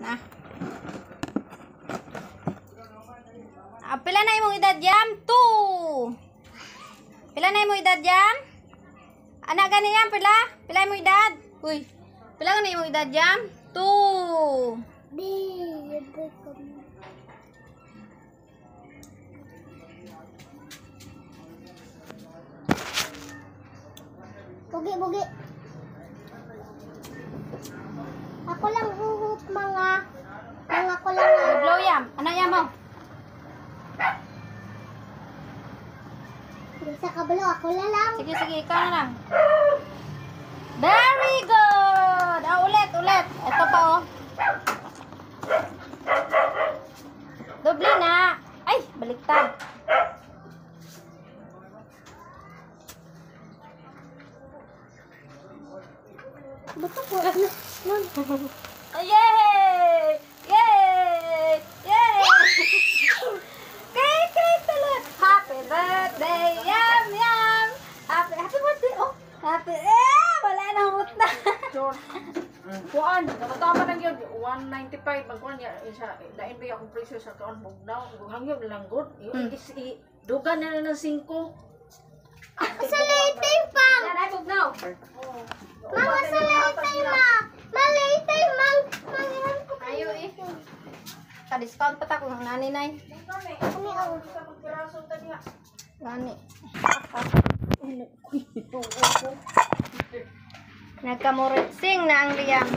Na. Pila na imong edad jam? 2. Pila na imong edad jam? Anak gani jam pila? Pila imong edad? Uy. Pila na imong edad jam? 2. Bugi. Ako lang huhut mga ko lang. Blow yam. Ano yam mo? Sa kabalo ako lang. Sige, ikaw na lang. Very good! Ulit. Ito pa, oh. Doble na. Ay, baliktad. Bato ko. Yay! Cake tuloy. Happy birthday, yum. Happy birthday. Oh, wala na humot na. Kuan, nakatama lang yun, 195, magkuhan niya, lain ba akong presyo sa kaon, bugnaw, hangyo lang good, dugan na ng 5. Sa latay pa. Yan ay bugnaw. Mama sa latay ma. Malatay mang. Ayo eh. Ka-discount pa ta kung nani nay. Gani. Nagkamuritsing na ang liyam.